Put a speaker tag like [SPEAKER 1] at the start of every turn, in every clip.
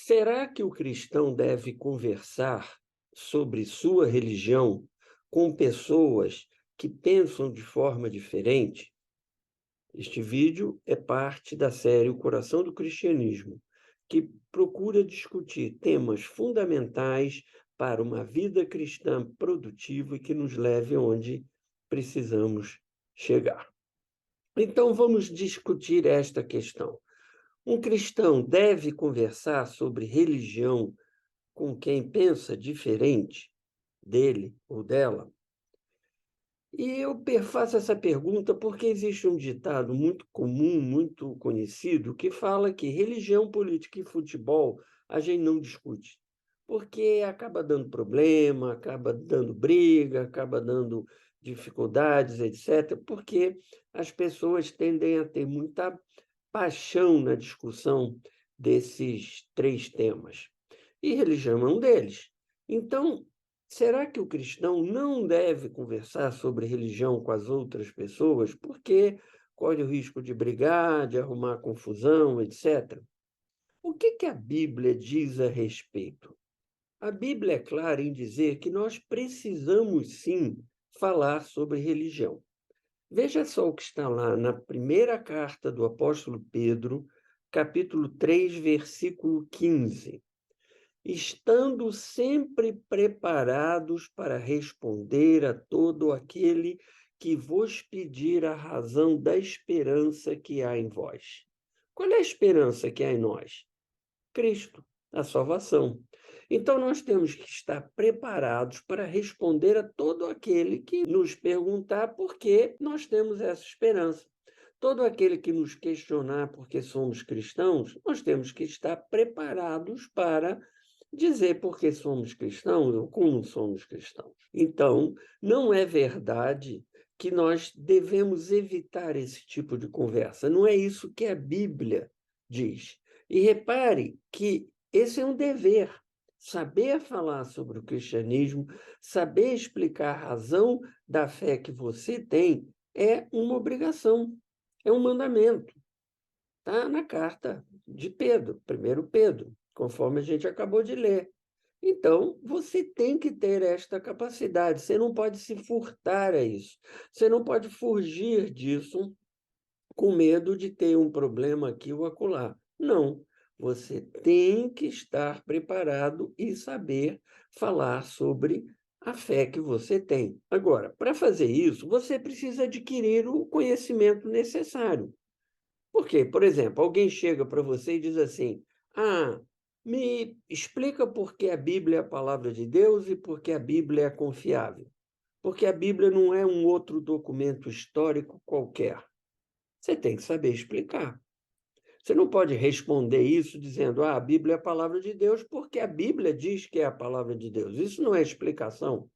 [SPEAKER 1] Será que o cristão deve conversar sobre sua religião com pessoas que pensam de forma diferente? Este vídeo é parte da série O Coração do Cristianismo, que procura discutir temas fundamentais para uma vida cristã produtiva e que nos leve onde precisamos chegar. Então, vamos discutir esta questão. Um cristão deve conversar sobre religião com quem pensa diferente dele ou dela? E eu faço essa pergunta porque existe um ditado muito comum, muito conhecido, que fala que religião, política e futebol a gente não discute, porque acaba dando problema, acaba dando briga, acaba dando dificuldades, etc., porque as pessoas tendem a ter muita paixão na discussão desses três temas. E religião é um deles. Então, será que o cristão não deve conversar sobre religião com as outras pessoas, porque corre o risco de brigar, de arrumar confusão, etc.? O que a Bíblia diz a respeito? A Bíblia é clara em dizer que nós precisamos, sim, falar sobre religião. Veja só o que está lá na primeira carta do apóstolo Pedro, capítulo 3, versículo 15. Estando sempre preparados para responder a todo aquele que vos pedir a razão da esperança que há em vós. Qual é a esperança que há em nós? Cristo, a salvação. Então, nós temos que estar preparados para responder a todo aquele que nos perguntar por que nós temos essa esperança. Todo aquele que nos questionar por que somos cristãos, nós temos que estar preparados para dizer por que somos cristãos ou como somos cristãos. Então, não é verdade que nós devemos evitar esse tipo de conversa. Não é isso que a Bíblia diz. E repare que esse é um dever. Saber falar sobre o cristianismo, saber explicar a razão da fé que você tem, é uma obrigação, é um mandamento. Está na carta de Pedro, 1 Pedro, conforme a gente acabou de ler. Então, você tem que ter esta capacidade, você não pode se furtar a isso, você não pode fugir disso com medo de ter um problema aqui ou acolá. Não, você tem que estar preparado e saber falar sobre a fé que você tem. Agora, para fazer isso, você precisa adquirir o conhecimento necessário. Por quê? Por exemplo, alguém chega para você e diz assim: me explica por que a Bíblia é a palavra de Deus e por que a Bíblia é confiável. Porque a Bíblia não é um outro documento histórico qualquer. Você tem que saber explicar. Você não pode responder isso dizendo: a Bíblia é a palavra de Deus, porque a Bíblia diz que é a palavra de Deus. Isso não é explicação.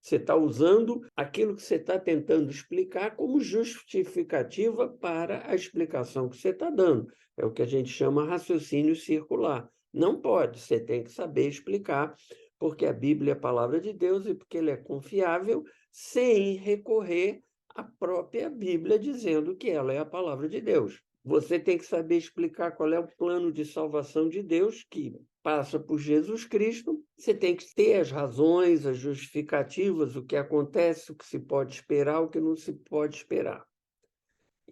[SPEAKER 1] Você está usando aquilo que você está tentando explicar como justificativa para a explicação que você está dando. É o que a gente chama raciocínio circular. Não pode, você tem que saber explicar porque a Bíblia é a palavra de Deus e porque ela é confiável, sem recorrer à própria Bíblia dizendo que ela é a palavra de Deus. Você tem que saber explicar qual é o plano de salvação de Deus, que passa por Jesus Cristo. Você tem que ter as razões, as justificativas, o que acontece, o que se pode esperar, o que não se pode esperar.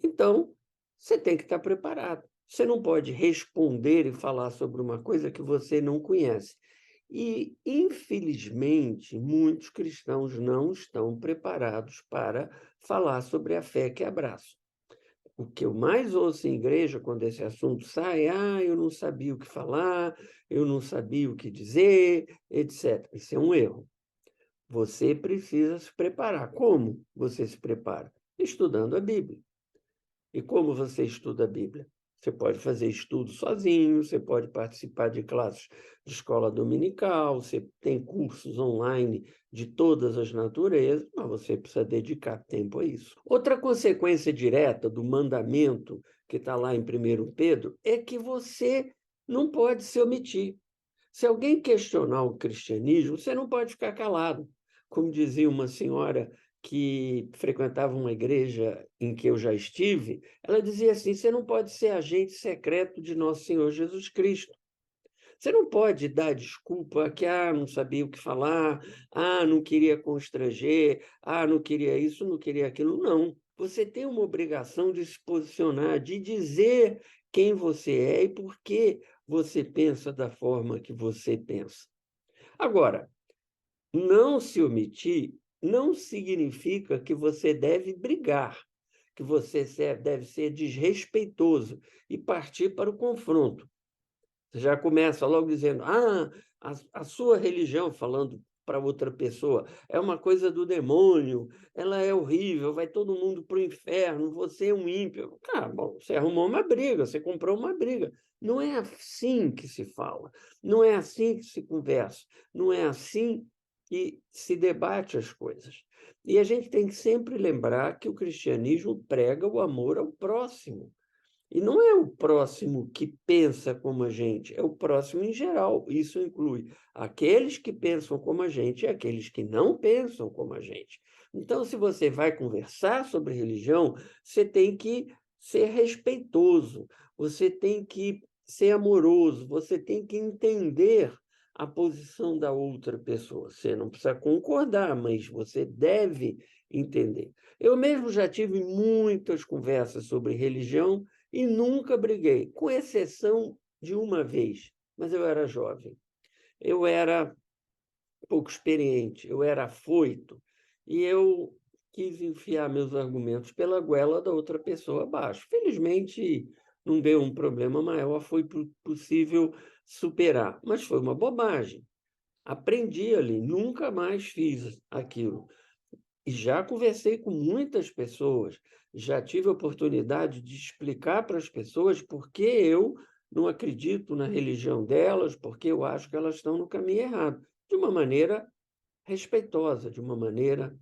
[SPEAKER 1] Então, você tem que estar preparado. Você não pode responder e falar sobre uma coisa que você não conhece. E, infelizmente, muitos cristãos não estão preparados para falar sobre a fé que abraçam. O que eu mais ouço em igreja quando esse assunto sai, eu não sabia o que falar, eu não sabia o que dizer, etc. Isso é um erro. Você precisa se preparar. Como você se prepara? Estudando a Bíblia. E como você estuda a Bíblia? Você pode fazer estudo sozinho, você pode participar de classes de escola dominical, você tem cursos online de todas as naturezas, mas você precisa dedicar tempo a isso. Outra consequência direta do mandamento que está lá em 1 Pedro é que você não pode se omitir. Se alguém questionar o cristianismo, você não pode ficar calado. Como dizia uma senhora que frequentava uma igreja em que eu já estive, ela dizia assim: você não pode ser agente secreto de nosso Senhor Jesus Cristo. Você não pode dar desculpa que não sabia o que falar, não queria constranger, não queria isso, não queria aquilo. Não. Você tem uma obrigação de se posicionar, de dizer quem você é e por que você pensa da forma que você pensa. Agora, não se omitir não significa que você deve brigar, que você deve ser desrespeitoso e partir para o confronto. Você já começa logo dizendo, a sua religião, falando para outra pessoa, é uma coisa do demônio, ela é horrível, vai todo mundo para o inferno, você é um ímpio. Bom, você arrumou uma briga, você comprou uma briga. Não é assim que se fala, não é assim que se conversa, não é assim que se debate as coisas. E a gente tem que sempre lembrar que o cristianismo prega o amor ao próximo. E não é o próximo que pensa como a gente, é o próximo em geral. Isso inclui aqueles que pensam como a gente e aqueles que não pensam como a gente. Então, se você vai conversar sobre religião, você tem que ser respeitoso, você tem que ser amoroso, você tem que entender a posição da outra pessoa. Você não precisa concordar, mas você deve entender. Eu mesmo já tive muitas conversas sobre religião e nunca briguei, com exceção de uma vez, mas eu era jovem. Eu era pouco experiente, eu era afoito, e eu quis enfiar meus argumentos pela goela da outra pessoa abaixo. Felizmente, não deu um problema maior, foi possível superar, mas foi uma bobagem. Aprendi ali, nunca mais fiz aquilo. E já conversei com muitas pessoas, já tive a oportunidade de explicar para as pessoas por que eu não acredito na religião delas, porque eu acho que elas estão no caminho errado, de uma maneira respeitosa, de uma maneira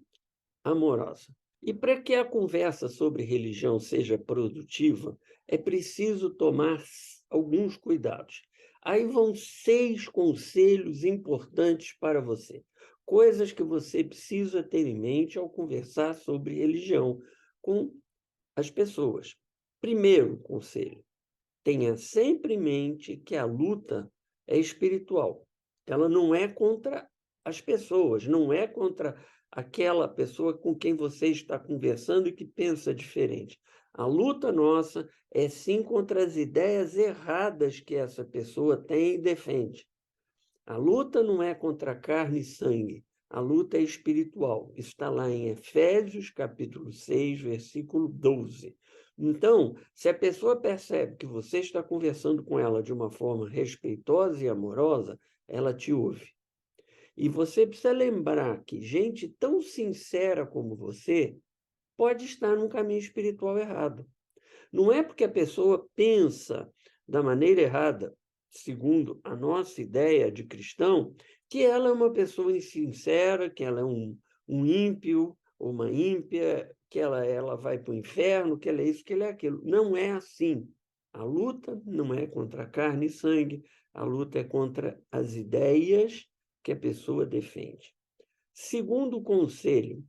[SPEAKER 1] amorosa. E para que a conversa sobre religião seja produtiva, é preciso tomar alguns cuidados. Aí vão 6 conselhos importantes para você, coisas que você precisa ter em mente ao conversar sobre religião com as pessoas. Primeiro conselho: tenha sempre em mente que a luta é espiritual. Ela não é contra as pessoas, não é contra aquela pessoa com quem você está conversando e que pensa diferente. A luta nossa é sim contra as ideias erradas que essa pessoa tem e defende. A luta não é contra carne e sangue, a luta é espiritual. Está lá em Efésios, capítulo 6, versículo 12. Então, se a pessoa percebe que você está conversando com ela de uma forma respeitosa e amorosa, ela te ouve. E você precisa lembrar que gente tão sincera como você pode estar num caminho espiritual errado. Não é porque a pessoa pensa da maneira errada, segundo a nossa ideia de cristão, que ela é uma pessoa insincera, que ela é um ímpio ou uma ímpia, que ela vai para o inferno, que ela é isso, que ela é aquilo. Não é assim. A luta não é contra carne e sangue, a luta é contra as ideias que a pessoa defende. Segundo conselho,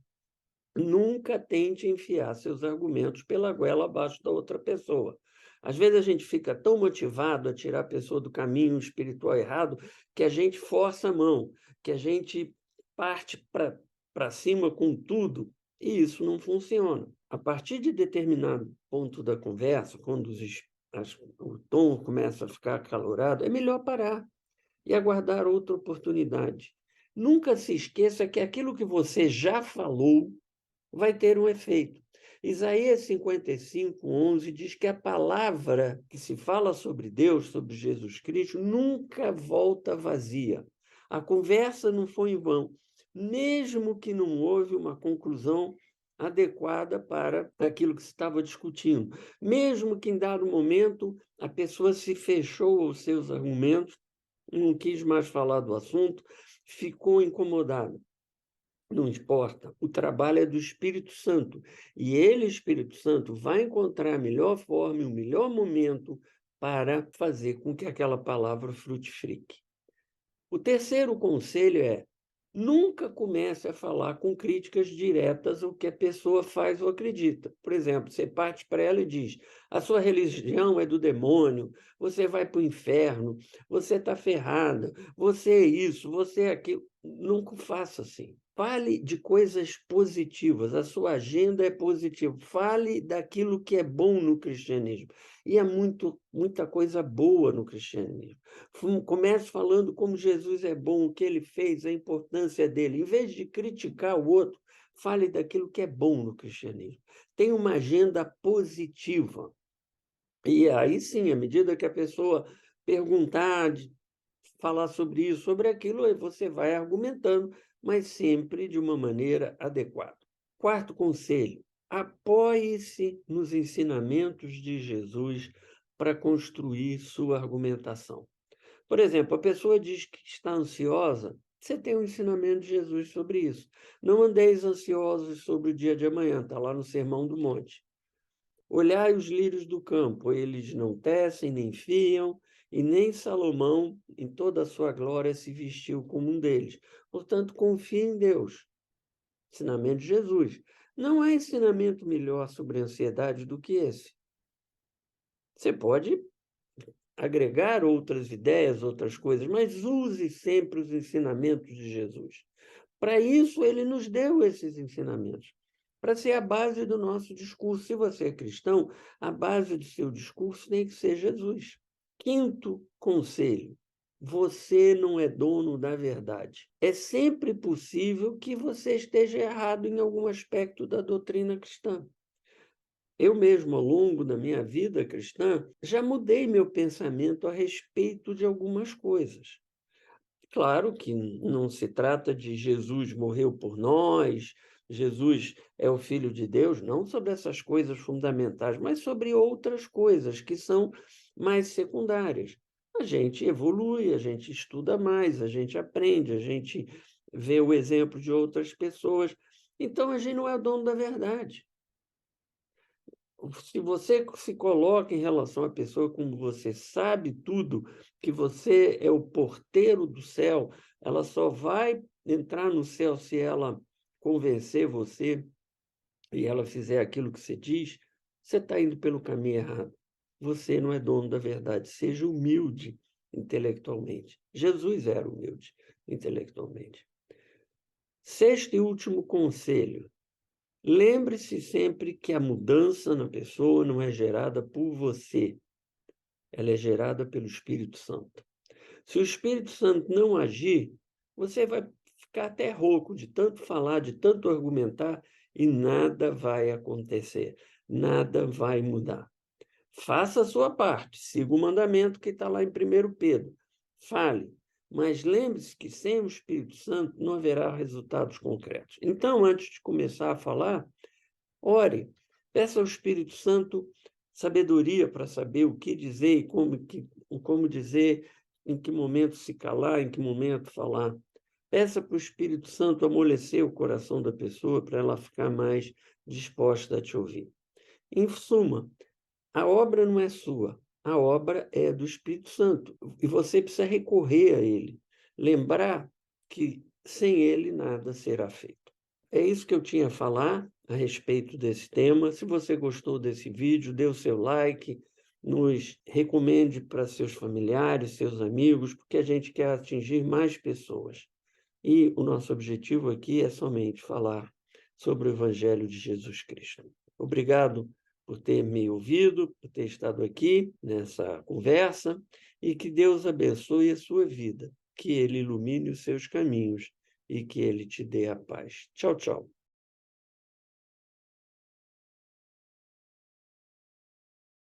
[SPEAKER 1] nunca tente enfiar seus argumentos pela goela abaixo da outra pessoa. Às vezes a gente fica tão motivado a tirar a pessoa do caminho espiritual errado que a gente força a mão, que a gente parte para cima com tudo, e isso não funciona. A partir de determinado ponto da conversa, quando o tom começa a ficar acalorado, é melhor parar e aguardar outra oportunidade. Nunca se esqueça que aquilo que você já falou vai ter um efeito. Isaías 55:11 diz que a palavra que se fala sobre Deus, sobre Jesus Cristo, nunca volta vazia. A conversa não foi em vão, mesmo que não houve uma conclusão adequada para aquilo que se estava discutindo. Mesmo que em dado momento a pessoa se fechou aos seus argumentos, não quis mais falar do assunto, ficou incomodada. Não importa, o trabalho é do Espírito Santo. E ele, Espírito Santo, vai encontrar a melhor forma e o melhor momento para fazer com que aquela palavra frutifique. O terceiro conselho é: Nunca comece a falar com críticas diretas ao que a pessoa faz ou acredita. Por exemplo, você parte para ela e diz: a sua religião é do demônio, você vai para o inferno, você está ferrada, você é isso, você é aquilo. Nunca faça assim. Fale de coisas positivas, a sua agenda é positiva. Fale daquilo que é bom no cristianismo. E há muita coisa boa no cristianismo. Comece falando como Jesus é bom, o que ele fez, a importância dele. Em vez de criticar o outro, fale daquilo que é bom no cristianismo. Tenha uma agenda positiva. E aí sim, à medida que a pessoa perguntar, falar sobre isso, sobre aquilo, aí você vai argumentando, mas sempre de uma maneira adequada. Quarto conselho: apoie-se nos ensinamentos de Jesus para construir sua argumentação. Por exemplo, a pessoa diz que está ansiosa, você tem um ensinamento de Jesus sobre isso. Não andeis ansiosos sobre o dia de amanhã, está lá no Sermão do Monte. Olhai os lírios do campo, eles não tecem, nem fiam, e nem Salomão, em toda a sua glória, se vestiu como um deles. Portanto, confie em Deus. Ensinamento de Jesus. Não há ensinamento melhor sobre ansiedade do que esse. Você pode agregar outras ideias, outras coisas, mas use sempre os ensinamentos de Jesus. Para isso, ele nos deu esses ensinamentos, para ser a base do nosso discurso. Se você é cristão, a base do seu discurso tem que ser Jesus. Quinto conselho: você não é dono da verdade. É sempre possível que você esteja errado em algum aspecto da doutrina cristã. Eu mesmo, ao longo da minha vida cristã, já mudei meu pensamento a respeito de algumas coisas. Claro que não se trata de Jesus morreu por nós, Jesus é o Filho de Deus, não sobre essas coisas fundamentais, mas sobre outras coisas que são mais secundárias. A gente evolui, a gente estuda mais, a gente aprende, a gente vê o exemplo de outras pessoas. Então, a gente não é o dono da verdade. Se você se coloca em relação à pessoa como você sabe tudo, que você é o porteiro do céu, ela só vai entrar no céu se ela convencer você e ela fizer aquilo que você diz, você está indo pelo caminho errado. Você não é dono da verdade. Seja humilde intelectualmente. Jesus era humilde intelectualmente. Sexto e último conselho: lembre-se sempre que a mudança na pessoa não é gerada por você, ela é gerada pelo Espírito Santo. Se o Espírito Santo não agir, você vai ficar até rouco de tanto falar, de tanto argumentar, e nada vai acontecer, nada vai mudar. Faça a sua parte, siga o mandamento que está lá em 1 Pedro. Fale, mas lembre-se que sem o Espírito Santo não haverá resultados concretos. Então, antes de começar a falar, ore, peça ao Espírito Santo sabedoria para saber o que dizer e como dizer, em que momento se calar, em que momento falar. Peça para o Espírito Santo amolecer o coração da pessoa para ela ficar mais disposta a te ouvir. Em suma, a obra não é sua, a obra é do Espírito Santo e você precisa recorrer a ele, lembrar que sem ele nada será feito. É isso que eu tinha a falar a respeito desse tema. Se você gostou desse vídeo, dê o seu like, nos recomende para seus familiares, seus amigos, porque a gente quer atingir mais pessoas. E o nosso objetivo aqui é somente falar sobre o Evangelho de Jesus Cristo. Obrigado por ter me ouvido, por ter estado aqui nessa conversa, e que Deus abençoe a sua vida, que Ele ilumine os seus caminhos e que Ele te dê a paz. Tchau, tchau.